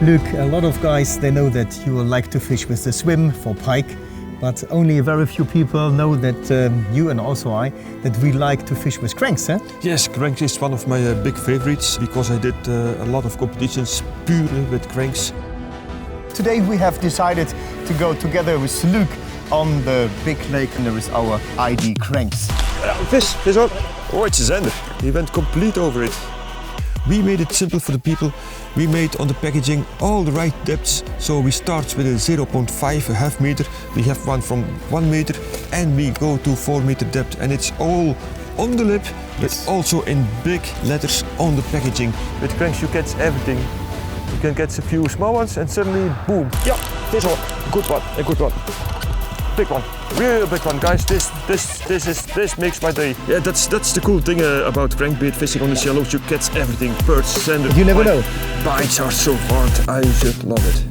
Luc, a lot of guys, they know that you like to fish with the swim for pike, but only very few people know that you and also I, that we like to fish with cranks, eh? Yes, cranks is one of my big favorites because I did a lot of competitions purely with cranks. Today we have decided to go together with Luc on the big lake, and there is our ID cranks. Fish on! Oh, it's a zender. He went complete over it. We made it simple for the people. We made on the packaging all the right depths. So we start with a 0.5, a half meter. We have one from 1 meter and we go to 4 meter depth. And it's all on the lip, but also in big letters on the packaging. With cranks you catch everything. You can catch a few small ones and suddenly boom. Yeah, this one, good one, a good one. Big one, real big one, guys. This makes my day. Yeah, that's the cool thing about crankbait fishing on the shallows. You catch everything, perch, sander. You never know. Bites are so hard. I just love it.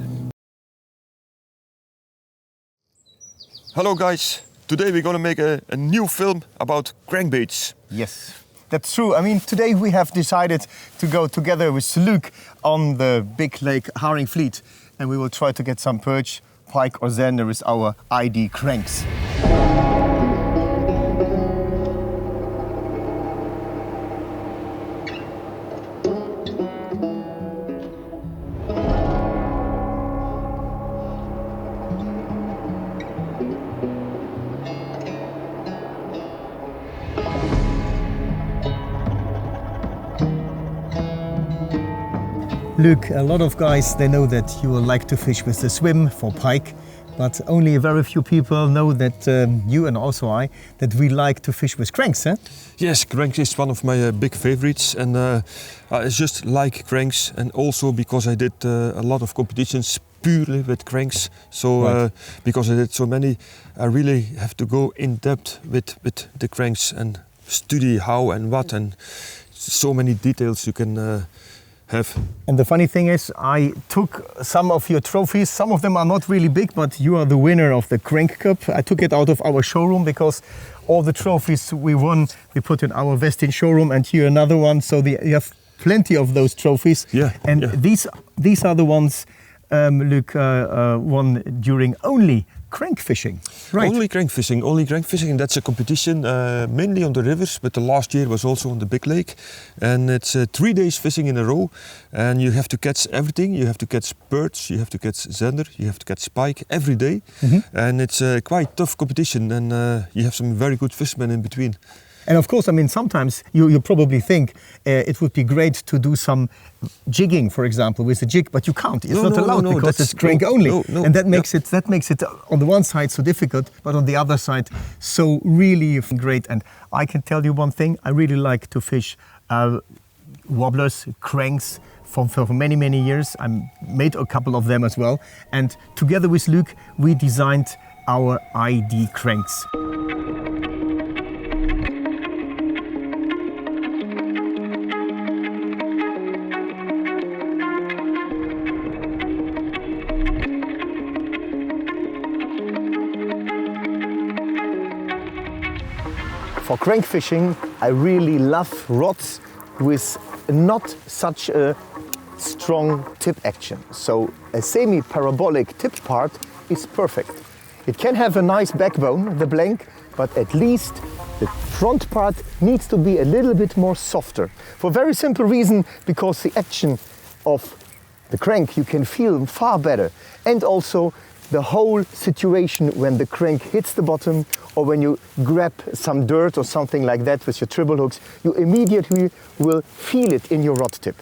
Hello, guys. Today we're gonna make a new film about crankbaits. Yes, that's true. I mean, today we have decided to go together with Luc on the big lake Haringvliet, and we will try to get some perch, pike or zander with our ID cranks. Luc, a lot of guys, they know that you like to fish with the swim for pike, but only very few people know that you and also I, that we like to fish with cranks, eh? Yes, cranks is one of my big favorites, and I just like cranks, and also because I did a lot of competitions purely with cranks. So because I did so many, I really have to go in depth with the cranks and study how and what, and so many details you can have. And the funny thing is, I took some of your trophies. Some of them are not really big, but you are the winner of the Crank Cup. I took it out of our showroom because all the trophies we won, we put in our Westin showroom, and here another one. So you have plenty of those trophies. Yeah. And these are the ones Luc won during only crank fishing. Right. Only crank fishing. That's a competition mainly on the rivers, but the last year was also on the big lake. And it's 3 days fishing in a row, and you have to catch everything. You have to catch perch, you have to catch zander, you have to catch pike every day. And it's a quite tough competition, and you have some very good fishermen in between. And of course, I mean, sometimes you probably think it would be great to do some jigging, for example, with a jig, but you can't. It's not allowed because it's crank only. And that makes it on the one side so difficult, but on the other side so really great. And I can tell you one thing, I really like to fish wobblers, cranks for many, many years. I made a couple of them as well. And together with Luc, we designed our ID cranks. For crank fishing, I really love rods with not such a strong tip action. So a semi-parabolic tip part is perfect. It can have a nice backbone, the blank, but at least the front part needs to be a little bit more softer. For a very simple reason, because the action of the crank you can feel far better. And also the whole situation when the crank hits the bottom, or when you grab some dirt or something like that with your treble hooks, you immediately will feel it in your rod tip.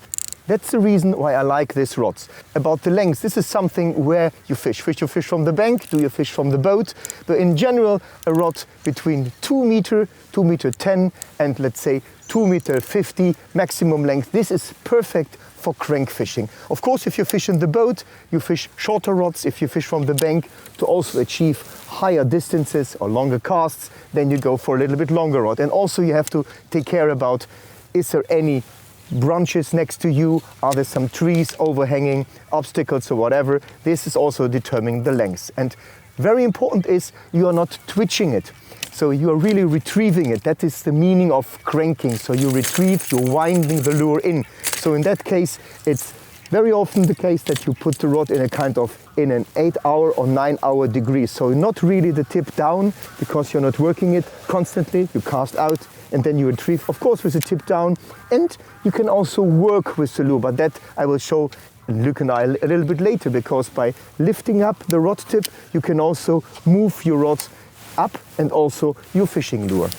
That's the reason why I like these rods. About the length, this is something where you fish. You fish from the bank, do you fish from the boat? But in general, a rod between 2 meter, 2 meter 10, and let's say 2 meter 50 maximum length. This is perfect for crank fishing. Of course, if you fish in the boat, you fish shorter rods. If you fish from the bank to also achieve higher distances or longer casts, then you go for a little bit longer rod. And also you have to take care about, is there any branches next to you? Are there some trees overhanging, obstacles or whatever? This is also determining the length. And very important is you are not twitching it. So you are really retrieving it. That is the meaning of cranking. So you retrieve, you're winding the lure in. So in that case, it's very often the case that you put the rod in an 8-hour or 9-hour degree. So not really the tip down, because you're not working it constantly. You cast out and then you retrieve, of course, with the tip down. And you can also work with the lure, but that I will show Luc and I a little bit later, because by lifting up the rod tip, you can also move your rods up and also your fishing lure.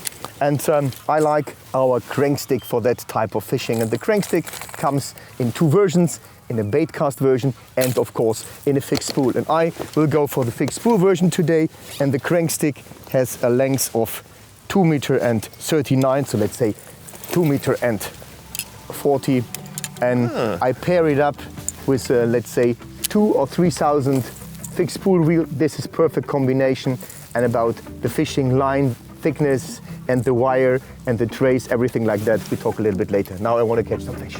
And I like our crank stick for that type of fishing. And the crank stick comes in 2 versions, in a bait cast version and of course in a fixed spool. And I will go for the fixed spool version today. And the crank stick has a length of 2.39 meters, so let's say 2.40 meters. And I pair it up with let's say 2,000 or 3,000 fixed spool reel. This is perfect combination. And about the fishing line thickness and the wire and the trace, everything like that, we talk a little bit later. Now I want to catch some fish.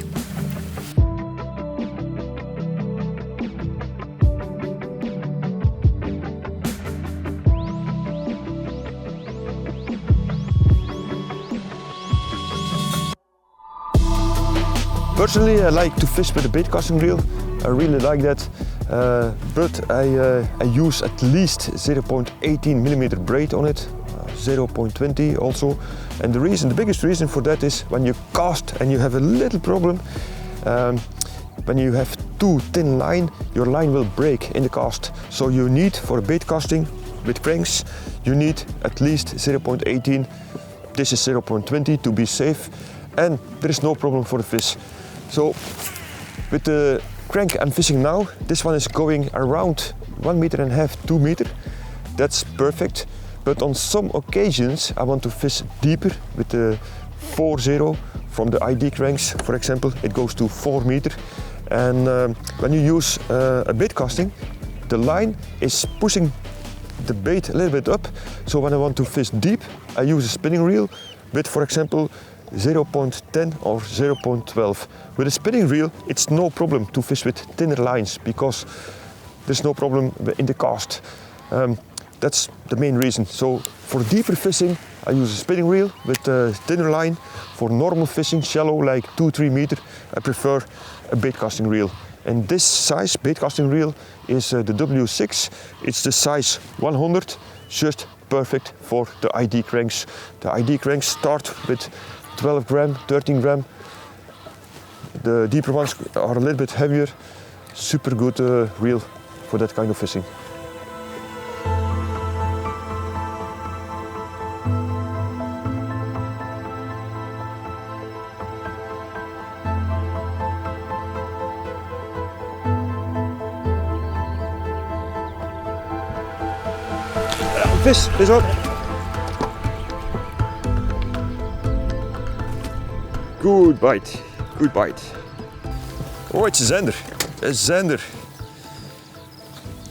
Personally, I like to fish with a bait casting reel. I really like that, but I use at least 0.18 millimeter braid on it, 0.20 also. And the biggest reason for that is when you cast and you have a little problem, when you have too thin line, your line will break in the cast. So you need, for a bait casting with cranks, you need at least 0.18. This is 0.20 to be safe, and there is no problem for the fish. So with the crank I'm fishing now, this one is going around 1.5 meters, 2 meters. That's perfect. But on some occasions I want to fish deeper with the 4.0 from the ID cranks, for example. It goes to 4 meters. And when you use a bait casting, the line is pushing the bait a little bit up. So when I want to fish deep, I use a spinning reel with, for example, 0.10 or 0.12. With a spinning reel, it's no problem to fish with thinner lines because there's no problem in the cast. That's the main reason. So for deeper fishing, I use a spinning reel with a thinner line. For normal fishing, shallow, like 2-3 meters, I prefer a bait casting reel. And this size bait casting reel is the W6. It's the size 100, just perfect for the ID cranks. The ID cranks start with 12 gram, 13 gram. The deeper ones are a little bit heavier. Super good reel for that kind of fishing. Vis op. Good bite, good bite. Oh, it's a zender. A zender.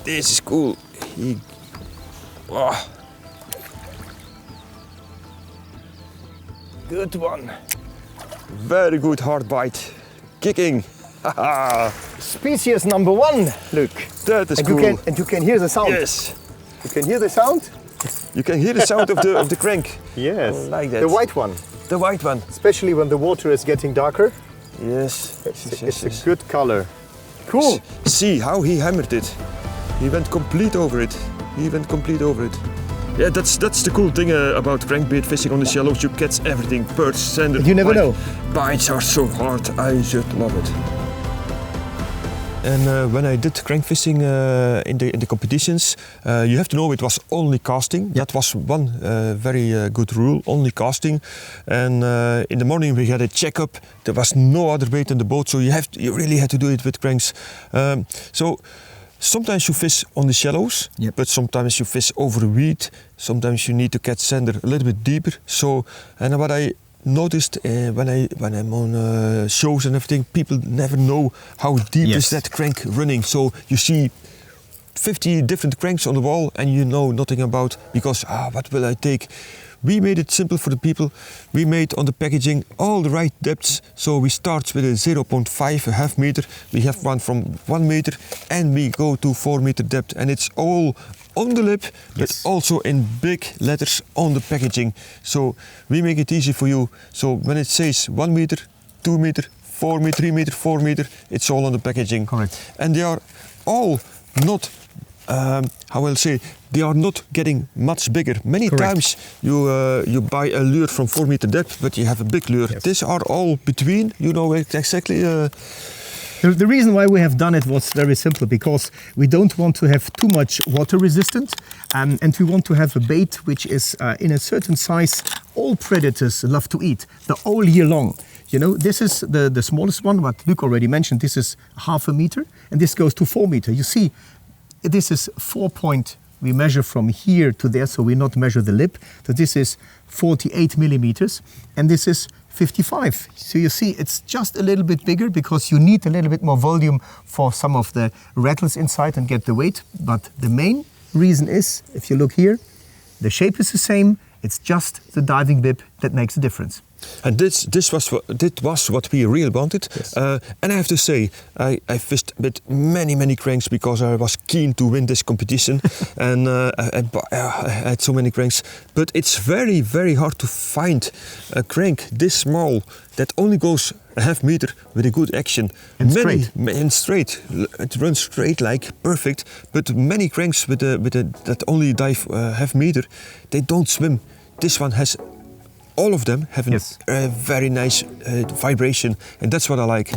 This is cool. Oh. Good one. Very good hard bite. Kicking. Species number 1, Luc. That is cool. And you can hear the sound. Yes. You can hear the sound? You can hear the sound of the crank. Yes. I like that. The white one. The white one. Especially when the water is getting darker. Yes. It's a good color. Cool. See how he hammered it. He went complete over it. Yeah, that's the cool thing about crankbait fishing on the shallows. You catch everything, perch, sander. You never know. Bites are so hard. I just love it. And when I did crank fishing in the competitions, you have to know it was only casting. Yep. That was one very good rule, only casting. And in the morning we had a checkup. There was no other bait in the boat, so you really had to do it with cranks. So sometimes you fish on the shallows, yep. But sometimes you fish over a weed. Sometimes you need to catch sander a little bit deeper. So, and what I noticed when I'm on shows and everything, people never know how deep is that crank running. So you see 50 different cranks on the wall and you know nothing about, because what will I take? We made it simple for the people. We made on the packaging all the right depths. So we start with a 0.5, a half meter. We have one from 1 meter and we go to 4 meter depth, and it's all on the lip, but also in big letters on the packaging. So we make it easy for you. So when it says 1 meter, 2 meter, 4 meter, 3 meter, 4 meter. It's all on the packaging. Correct. And they are all not, how will I say, they are not getting much bigger. Many Correct. times you buy a lure from 4 meter depth, but you have a big lure. Yes. These are all between, you know exactly. The reason why we have done it was very simple, because we don't want to have too much water resistant, and we want to have a bait which is in a certain size all predators love to eat the whole year long. You know, this is the smallest one, what Luc already mentioned. This is 0.5 meter, and this goes to 4 meter. You see, this is 4 point. We measure from here to there, so we not measure the lip. So this is 48 millimeters, and this is 55. So you see, it's just a little bit bigger because you need a little bit more volume for some of the rattles inside and get the weight. But the main reason is, if you look here, the shape is the same. It's just the diving bib that makes a difference. And this was what we really wanted. Yes. And I have to say, I fished with many cranks because I was keen to win this competition. And I had so many cranks. But it's very hard to find a crank this small that only goes a 0.5 meter with a good action. And straight. And straight. It runs straight like perfect. But many cranks that only dive 0.5 meter, they don't swim. This one has. All of them have a very nice vibration, and that's what I like.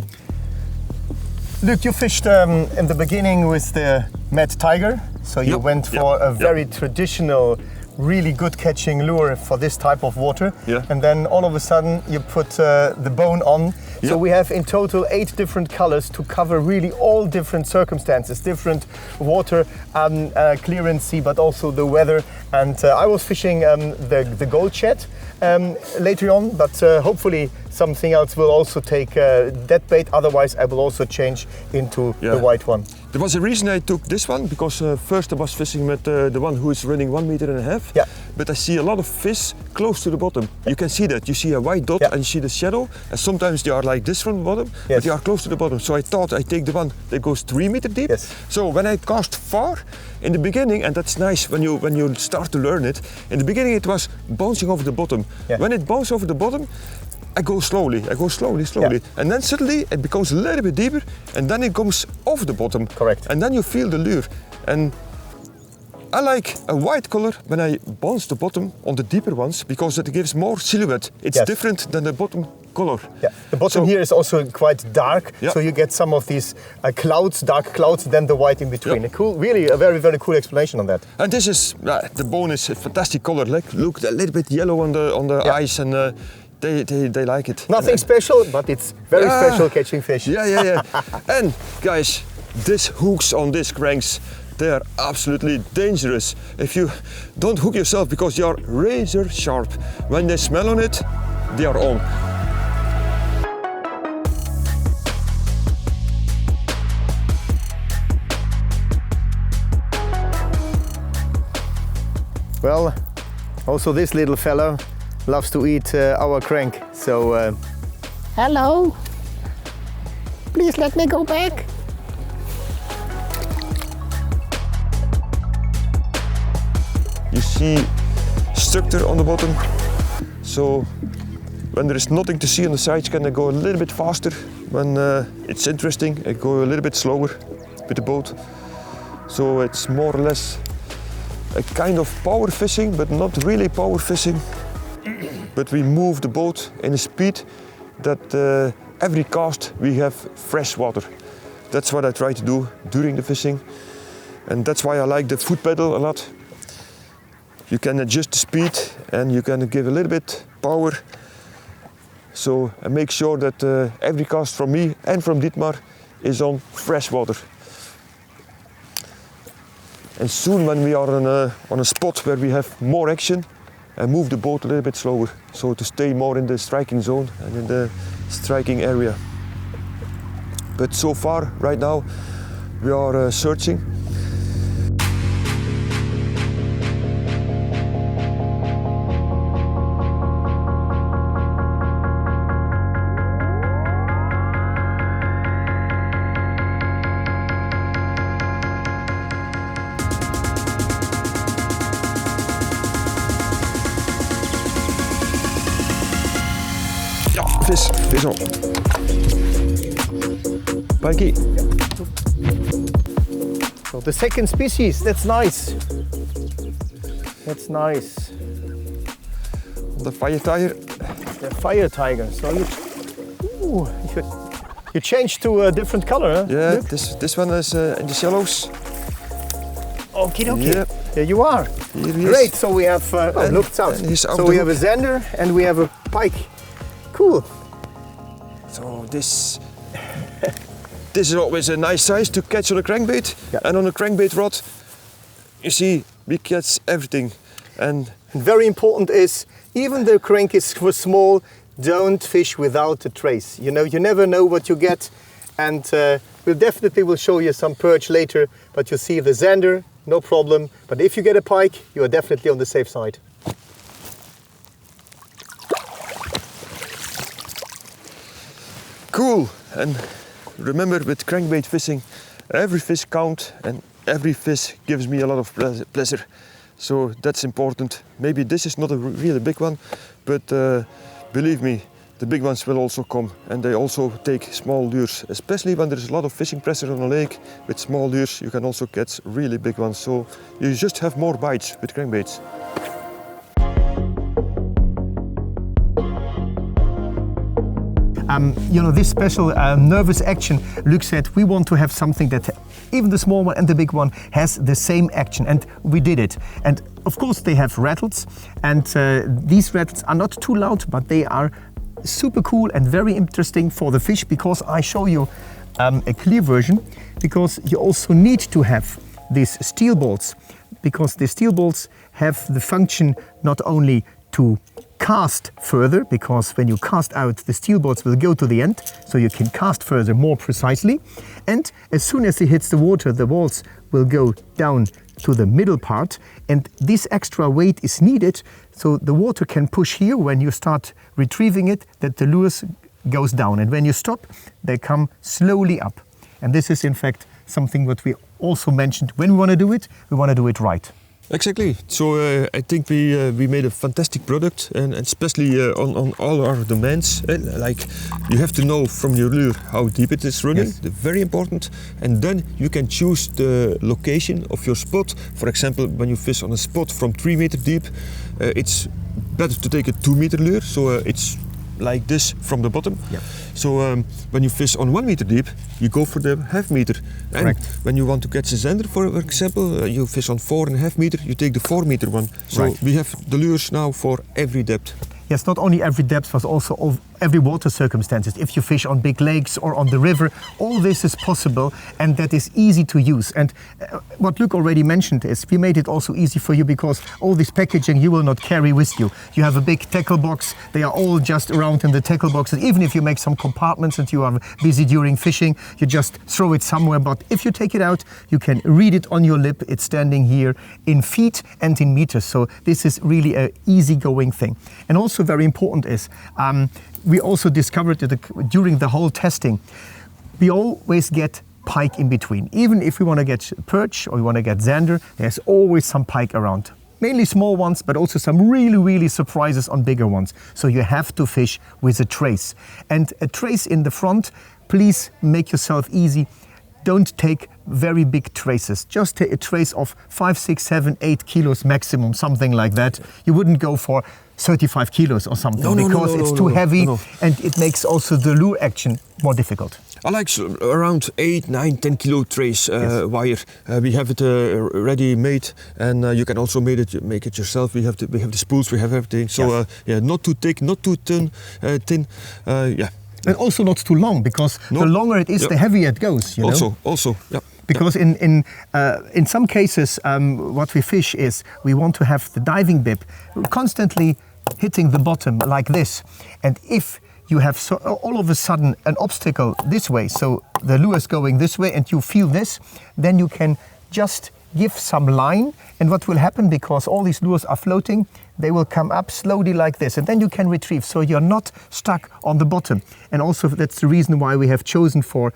Luc, you fished in the beginning with the Mad Tiger, so you went for a very traditional, really good catching lure for this type of water. Yeah. And then all of a sudden you put the bone on. So we have in total 8 different colors to cover really all different circumstances, different water clearance, but also the weather. And I was fishing the gold chat later on, but hopefully something else will also take that bait. Otherwise, I will also change into the white one. There was a reason I took this one, because first I was fishing with the one who is running 1.5 meters. Yeah. But I see a lot of fish close to the bottom. You can see that. You see a white dot and you see the shadow. And sometimes they are like this from the bottom, but they are close to the bottom. So I thought I'd take the one that goes 3 meters deep. Yes. So when I cast far in the beginning, and that's nice when you start to learn it, in the beginning it was bouncing over the bottom. Yeah. When it bounced over the bottom, I go slowly, Yeah. and then suddenly it becomes a little bit deeper, and then it comes off the bottom. Correct. And then you feel the lure. And I like a white color when I bounce the bottom on the deeper ones, because it gives more silhouette. It's different than the bottom color. Yeah. The bottom here is also quite dark, so you get some of these clouds, dark clouds, then the white in between. Cool, really a very cool explanation on that. And this is, the bone is a fantastic color. Like, look, a little bit yellow on the eyes, and they like it. Nothing special, but it's very special catching fish. Yeah. And guys, these hooks on these cranks, they are absolutely dangerous. If you don't hook yourself, because they are razor sharp. When they smell on it, they are on. Well, also this little fellow loves to eat our crank, so... Hello. Please let me go back. You see structure on the bottom, so when there is nothing to see on the sides, can I go a little bit faster. When it's interesting, I go a little bit slower with the boat. So it's more or less a kind of power fishing, but not really power fishing. But we move the boat in a speed that every cast we have fresh water. That's what I try to do during the fishing. And that's why I like the foot pedal a lot. You can adjust the speed and you can give a little bit power. So I make sure that every cast from me and from Dietmar is on fresh water. And soon, when we are on a spot where we have more action, I move the boat a little bit slower, so to stay more in the striking zone and in the striking area. But so far, right now, we are searching. Vis on. pikey. So the second species, that's nice. That's nice. The fire tiger. The fire tiger. So you changed to a different color, huh? Yeah, Luc? this one is in the shallows. Okie dokie. Yeah. There you are. Here he Great. is. So we have look, it's out. and he's out So the we have a hook. zander and we have a pike. Cool. So this is always a nice size to catch on a crankbait. Yeah. And on a crankbait rod, you see, we catch everything. And Very important is, even though crank is small, don't fish without a trace. You know, you never know what you get. And we'll definitely will show you some perch later, but you see the zander, no problem. But if you get a pike, you are definitely on the safe side. cool. And remember, with crankbait fishing, every fish counts and every fish gives me a lot of pleasure. So that's important. Maybe this is not a really big one, but believe me, the big ones will also come, and they also take small lures. Especially when there's a lot of fishing pressure on a lake, with small lures you can also catch really big ones. So you just have more bites with crankbaits. You know, this special nervous action, Luc said, we want to have something that even the small one and the big one has the same action, and we did it. And of course they have rattles, and these rattles are not too loud, but they are super cool and very interesting for the fish, because I show you a clear version, because you also need to have these steel bolts, because the steel bolts have the function not only to cast further, because when you cast out, the steel bolts will go to the end, so you can cast further more precisely. And as soon as it hits the water, the bolts will go down to the middle part, and this extra weight is needed, so the water can push here when you start retrieving it, that the lures goes down, and when you stop, they come slowly up. And this is in fact something what we also mentioned. When we want to do it right. Exactly. So I think we made a fantastic product, and especially on all our demands. Like, you have to know from your lure how deep it is running. Yes. Very important. And then you can choose the location of your spot. For example, when you fish on a spot from 3 meters deep, it's better to take a 2 meter lure. So it's like this from the bottom. Yeah. So when you fish on 1 meter deep, you go for the half meter. And Correct. when you want to catch a zander, for example, you fish on 4.5 meter, you take the 4 meter one. So Right. we have the lures now for every depth. Yes, not only every depth, but also of every water circumstances. If you fish on big lakes or on the river, all this is possible, and that is easy to use. And what Luc already mentioned is we made it also easy for you, because all this packaging you will not carry with you. You have a big tackle box, they are all just around in the tackle boxes. Even if you make some compartments and you are busy during fishing, you just throw it somewhere. But if you take it out, you can read it on your lip. It's standing here in feet and in meters. So this is really an easygoing thing. And also very important is, we also discovered that during the whole testing, we always get pike in between. Even if we want to get perch or we want to get zander, there's always some pike around. Mainly small ones, but also some really surprises on bigger ones. So you have to fish with a trace. And a trace in the front, please make yourself easy. Don't take very big traces. Just take a trace of 5, 6, 7, 8 kilos maximum, something like that. You wouldn't go for 35 kilos or something, because it's too heavy, and it makes also the lure action more difficult. I like around 8, 9, 10 kilo trace wire. We have it ready made, and you can also make it yourself. We have the spools, we have everything. So yeah, not too thick, not too thin. Yeah. And also not too long, because the longer it is, the heavier it goes. You know? Also, yeah. Because in some cases, what we fish is we want to have the diving bib constantly hitting the bottom like this. And if you have all of a sudden an obstacle this way, so the lure is going this way and you feel this, then you can just give some line, and what will happen, because all these lures are floating, they will come up slowly like this, and then you can retrieve, so you're not stuck on the bottom. And also that's the reason why we have chosen for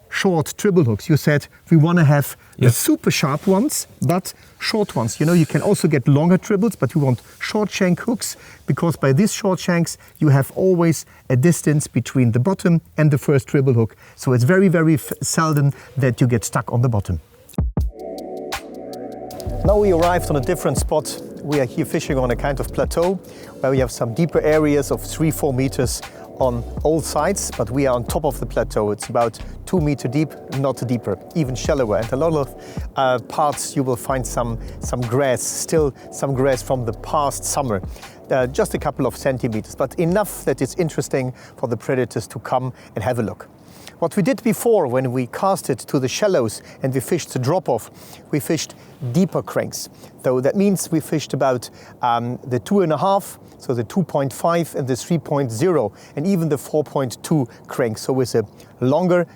short treble hooks. You said we want to have the super sharp ones, but short ones. You know, you can also get longer tribbles, but you want short shank hooks, because by these short shanks, you have always a distance between the bottom and the first treble hook. So it's very, very seldom that you get stuck on the bottom. Now we arrived on a different spot. We are here fishing on a kind of plateau where we have some deeper areas of 3-4 meters on all sides, but we are on top of the plateau. It's about 2 meters deep, not deeper, even shallower. And a lot of parts you will find some grass, still some grass from the past summer. Just a couple of centimeters, but enough that it's interesting for the predators to come and have a look. What we did before, when we casted to the shallows and we fished the drop-off, we fished deeper cranks. So that means we fished about the 2.5, so the 2.5 and the 3.0, and even the 4.2 crank. So with a longer,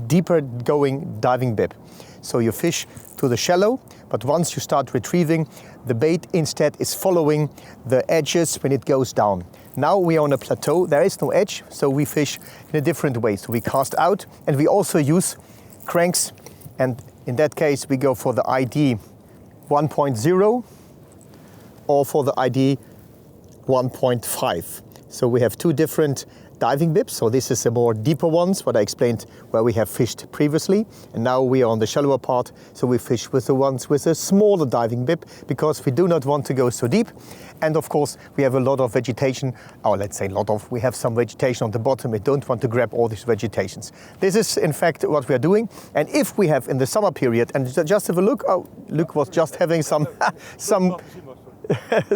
deeper going diving bib. So you fish to the shallow, but once you start retrieving, the bait instead is following the edges when it goes down. Now we are on a plateau, there is no edge, so we fish in a different way. So we cast out, and we also use cranks, and in that case we go for the ID 1.0 or for the ID 1.5. So we have two different diving bibs. So this is the more deeper ones, what I explained where we have fished previously. And now we are on the shallower part, so we fish with the ones with a smaller diving bib, because we do not want to go so deep. And of course, we have a lot of vegetation, or let's say we have some vegetation on the bottom. We don't want to grab all these vegetations. This is in fact what we are doing. And if we have in the summer period, and just have a look, oh, Luc was just having some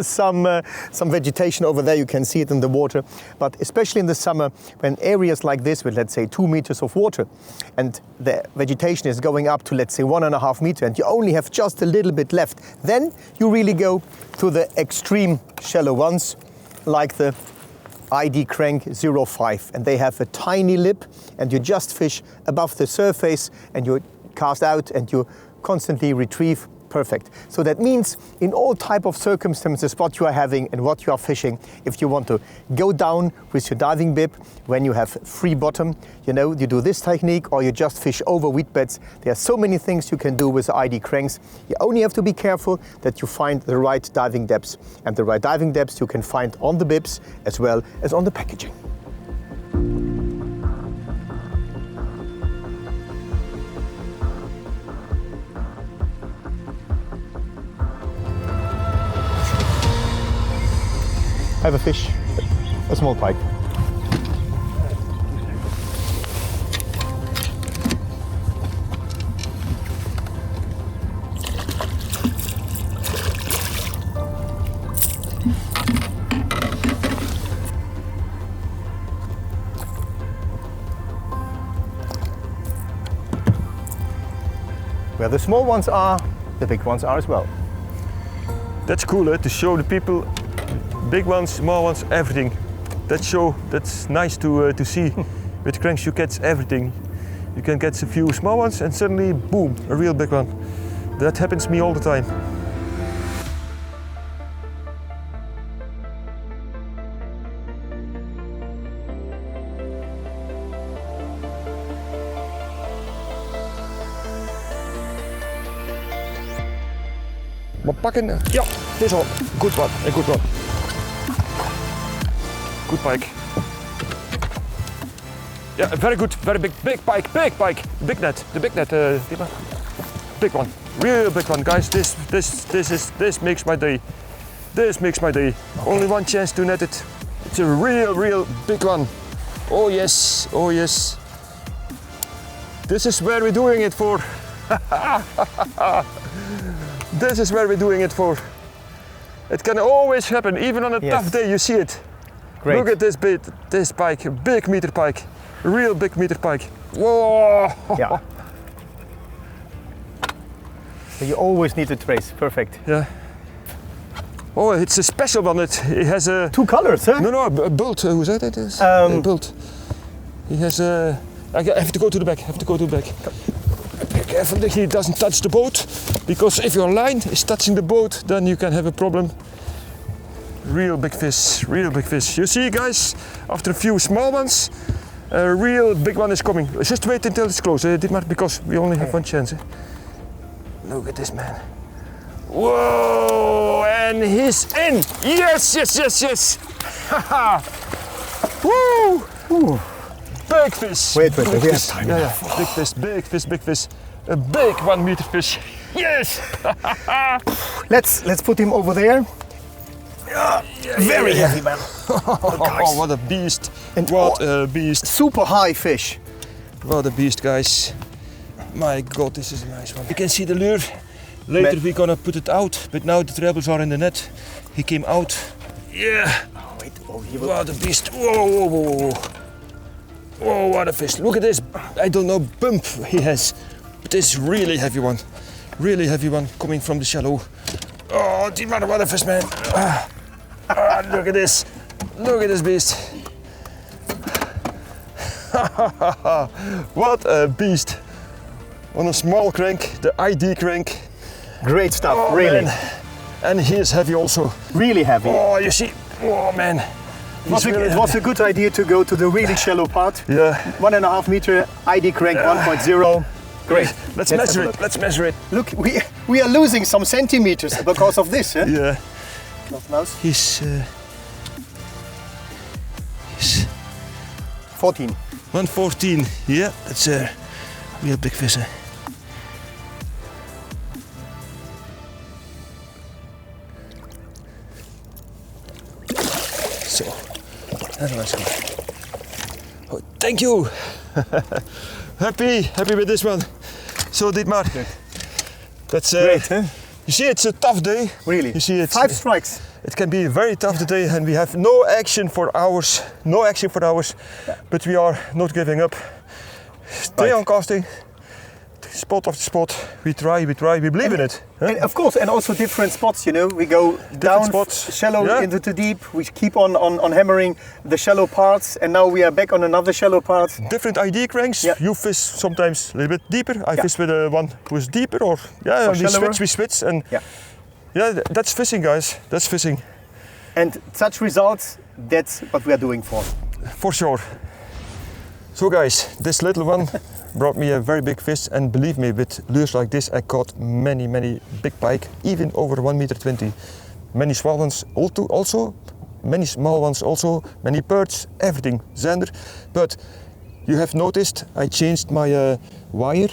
some vegetation over there, you can see it in the water. But especially in the summer, when areas like this with, let's say, 2 meters of water, and the vegetation is going up to, let's say, 1.5 meters, and you only have just a little bit left, then you really go to the extreme shallow ones, like the ID Crank 05, and they have a tiny lip, and you just fish above the surface, and you cast out, and you constantly retrieve. Perfect. So that means in all type of circumstances what you are having and what you are fishing, if you want to go down with your diving bib when you have free bottom, you know, you do this technique, or you just fish over weed beds. There are so many things you can do with ID cranks. You only have to be careful that you find the right diving depths, and the right diving depths you can find on the bibs as well as on the packaging. I have a fish, a small pike. Where the small ones are, the big ones are as well. That's cool, to show the people. Big ones, small ones, everything. That's nice to see. With cranks you catch everything. You can catch a few small ones and suddenly, boom, a real big one. That happens to me all the time. Maar pakken, ja, dit is al. Good one, a good one. Good pike. Yeah, very good, very big pike, big net, the big net, Dietmar. Big one, real big one, guys. This makes my day. This makes my day. Okay. Only one chance to net it. It's a real big one. Oh yes, oh yes. This is where we're doing it for. This is where we're doing it for. It can always happen, even on a tough day. You see it. Great. Look at this bait, this pike, big meter pike, real big meter pike. Whoa! Yeah. So you always need to trace. Perfect. Yeah. Oh, it's a special one. It has a 2 colors, huh? No, a bult. Who's that? It is a bult. He has a. I have to go to the back. Be careful that he doesn't touch the boat, because if your line is touching the boat, then you can have a problem. Real big fish, real big fish. You see, guys, after a few small ones, A real big one is coming. Just wait until it's close, Dietmar, because we only have one chance. Look at this man. Whoa, and he's in. Yes, yes, yes, yes. Haha. Woo. Ooh. Big fish. Wait, big we have fish. time. Yeah, yeah. Big fish, big fish, big fish. A big 1 meter fish. Yes. Let's put him over there. Very heavy, man. Oh, what a beast. And what a beast. Super high fish. What a beast, guys. My God, this is a nice one. You can see the lure. Later we're gonna put it out, but now the trebles are in the net. He came out. Yeah. Oh, wait. Oh, he will... What a beast. Whoa, whoa, whoa, whoa. Whoa, what a fish. Look at this. I don't know, bump he has. But this is really heavy one. Really heavy one coming from the shallow. Oh, Dietmar, what a fish, man. Look at this. Look at this beast. What a beast. On a small crank, the ID crank. Great stuff, Oh, really. man. And he is heavy also. Really heavy. Oh, you see. Oh, man. It was a good idea to go to the really shallow part. Yeah. 1.5 meter ID crank 1.0. Great. Let's have measure a it. look. Let's measure it. Look, we are losing some centimeters because of this. Yeah. Mouse. He's 14. 114. Yeah, that's a real big fish. So, that's a nice one. Oh, thank you. happy with this one. So, Dietmar, that's Great, huh? You see, it's a tough day. Really. You see, it's 5 strikes. It can be a very tough day, and we have no action for hours. No action for hours, but we are not giving up. Stay on casting. Spot after spot. We try. We believe in it. Huh? And of course, and also different spots, you know. We go down spots. shallow Yeah. into the deep. We keep on hammering the shallow parts, and now we are back on another shallow part. Different ID cranks. Yeah. You fish sometimes a little bit deeper. I fish with one who is deeper, or we switch, and that's fishing, guys. That's fishing. And such results, that's what we are doing For sure. So guys, this little one brought me a very big fish, and believe me, with lures like this I caught many big pike, even over 1.20 m. Many small ones also, many small ones also, many perch, everything, zander. But you have noticed I changed my wire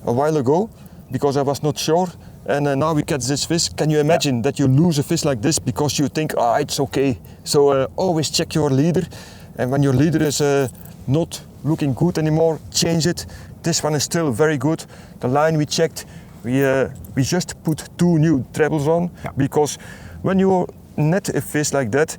a while ago because I was not sure, and now we catch this fish. Can you imagine that you lose a fish like this because you think, it's okay? So always check your leader, and when your leader is not looking good anymore, change it. This one is still very good. The line we checked, we just put 2 new trebles on, because when you net a fish like that,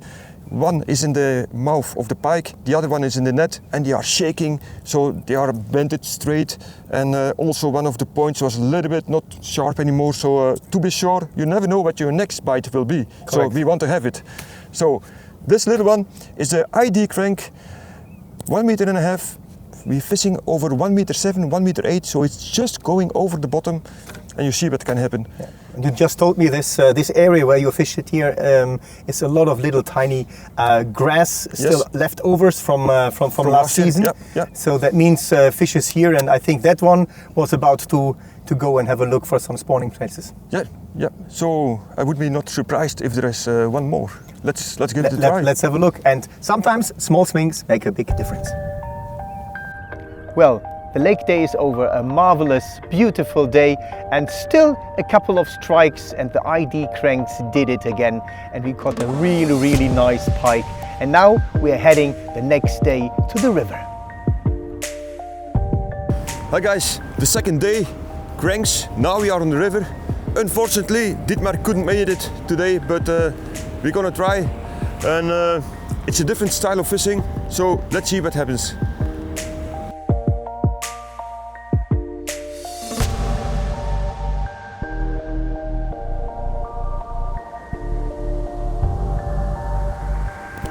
one is in the mouth of the pike, the other one is in the net, and they are shaking, so they are bended straight. And also one of the points was a little bit not sharp anymore, so to be sure, you never know what your next bite will be. Correct. So we want to have it. So this little one is the ID crank, 1.5 meters. We're fishing over 1.7 meters, 1.8 meters, so it's just going over the bottom, and you see what can happen. Yeah. You just told me this area where you fished it here is a lot of little tiny grass still leftovers from last season. Yeah. So that means fish is here, and I think that one was about to go and have a look for some spawning places. Yeah. So I would be not surprised if there is one more. Let's give it a try. Let's have a look. And sometimes small swings make a big difference. Well, the lake day is over, a marvelous, beautiful day, and still a couple of strikes, and the ID cranks did it again, and we caught a really nice pike. And now we are heading the next day to the river. Hi guys, the second day, cranks, now we are on the river. Unfortunately, Dietmar couldn't make it today, but we're gonna try, and it's a different style of fishing, so let's see what happens.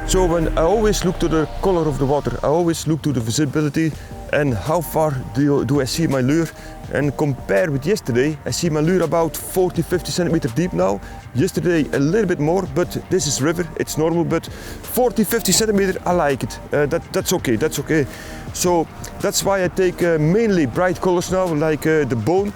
So when I always look to the color of the water, I always look to the visibility, and how far do I see my lure. And compared with yesterday, I see my lure about 40-50 centimeters deep now. Yesterday a little bit more, but this is river, it's normal, but 40-50 centimeters, I like it. That's okay. So that's why I take mainly bright colors now, like the bone.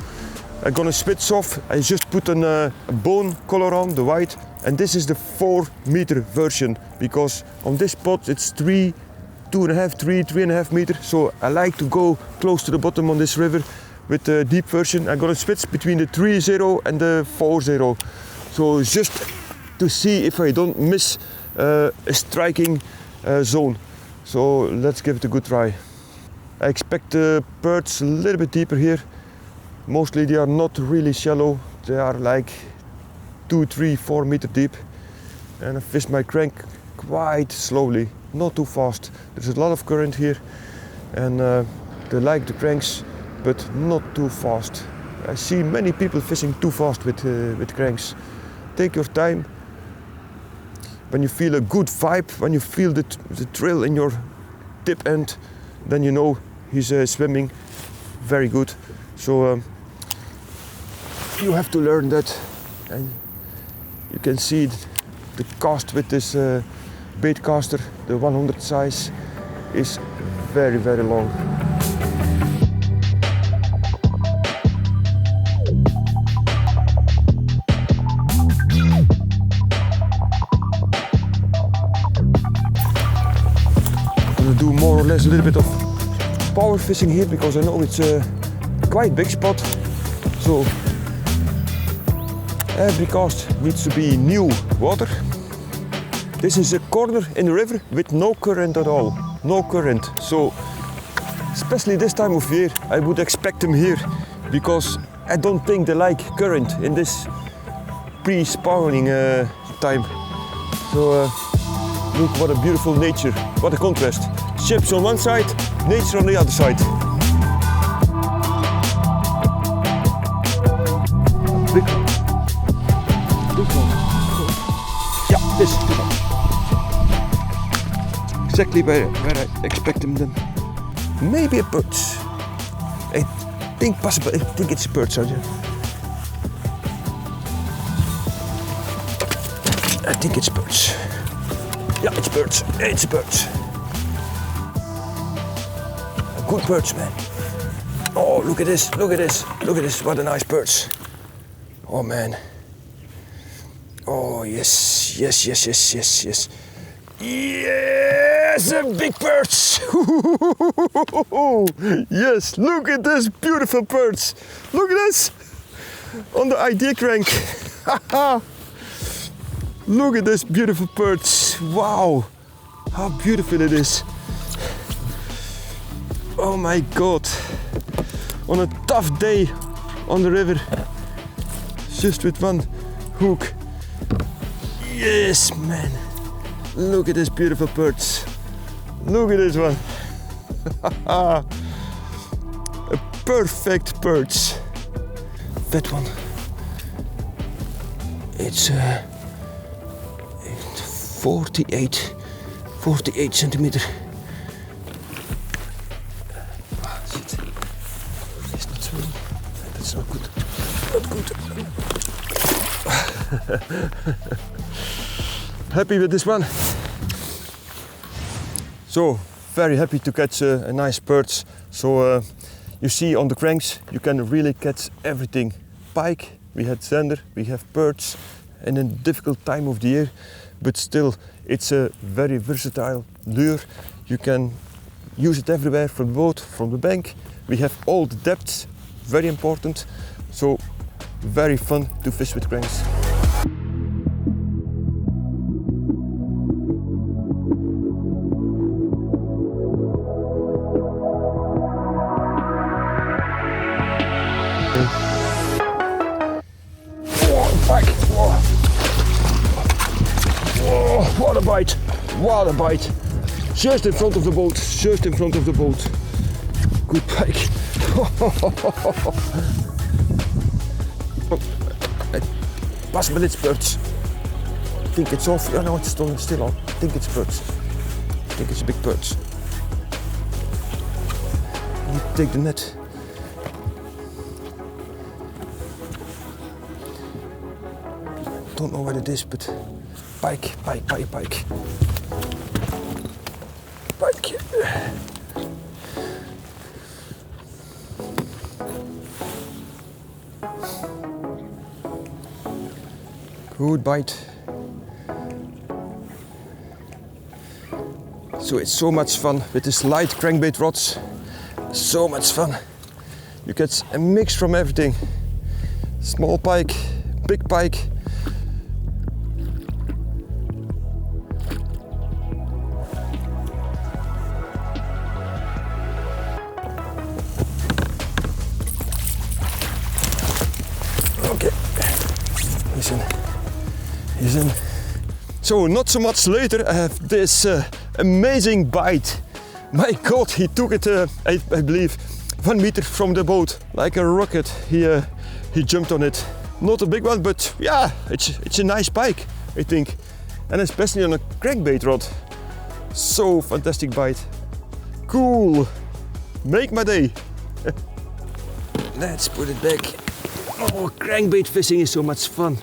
I'm gonna switch off. I just put a bone color on, the white, and this is the 4-meter version, because on this spot it's 3.5 meters. So I like to go close to the bottom on this river with the deep version. I'm gonna switch between the 3.0 and the 4.0. So just to see if I don't miss a striking zone. So let's give it a good try. I expect the birds a little bit deeper here. Mostly they are not really shallow. They are like 2, 3, 4 meters deep. And I fish my crank quite slowly, not too fast. There's a lot of current here, and they like the cranks, but not too fast. I see many people fishing too fast with cranks. Take your time. When you feel a good vibe, when you feel the thrill in your tip end, then you know he's swimming very good. So you have to learn that. And you can see the cast with this bait caster, the 100 size, is very, very long. I'm gonna do more or less a little bit of power fishing here, because I know it's a quite big spot. So every cast needs to be new water. This is a corner in the river with no current at all, no current. So especially this time of year, I would expect them here, because I don't think they like current in this pre-spawning time. So look, what a beautiful nature, what a contrast. Ships on one side, nature on the other side. Big one. Yeah, this. Exactly where I expect them. Maybe a perch. I think possible. I think it's a perch, aren't you? I think it's perch. Yeah, it's perch. It's a perch. A good perch, man. Oh, look at this! Look at this! Look at this! What a nice perch! Oh man! Oh yes! Yes! Yes! Yes! Yes! Yes! Yes! A big perch! Yes! Look at this beautiful perch! Look at this! On the idea crank! Look at this beautiful perch! Wow! How beautiful it is! Oh my God! On a tough day on the river, just with one hook. Yes, man! Look at this beautiful perch! Look at this one! A perfect perch! That one. It's 48 centimeter. It's not swimming. That's not good. Not good. Happy with this one. So very happy to catch a nice perch. So you see on the cranks you can really catch everything. Pike, we had zander, we have perch in a difficult time of the year, but still it's a very versatile lure. You can use it everywhere, from the boat, from the bank. We have all the depths, very important. So very fun to fish with cranks. What a bite! What a bite! Just in front of the boat, just in front of the boat. Good pike. Possible it's perch. I think it's off. Oh no, it's still on. I think it's perch. I think it's a big perch. take the net. Don't know what it is, but pike. Pike. Good bite. So it's so much fun with this light crankbait rods. So much fun. You get a mix from everything. Small pike, big pike. Okay, he's in. So not so much later, I have this amazing bite. My God, he took it, I believe, 1 meter from the boat, like a rocket. He jumped on it. Not a big one, but yeah, it's a nice pike, I think, and especially on a crankbait rod. So fantastic bite. Cool. Make my day. Let's put it back. Oh, crankbait fishing is so much fun.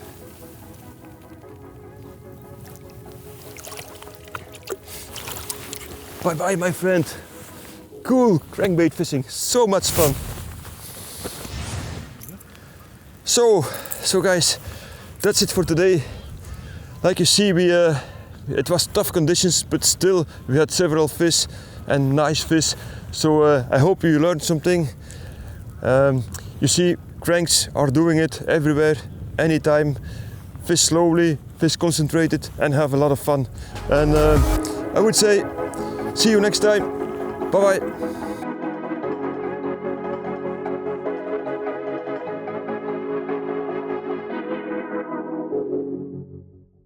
Bye bye, my friend. Cool crankbait fishing, so much fun. So guys, that's it for today. Like you see, it was tough conditions, but still we had several fish and nice fish. So I hope you learned something. You see, cranks are doing it everywhere, anytime. Fish slowly, fish concentrated, and have a lot of fun. And I would say, see you next time. Bye bye.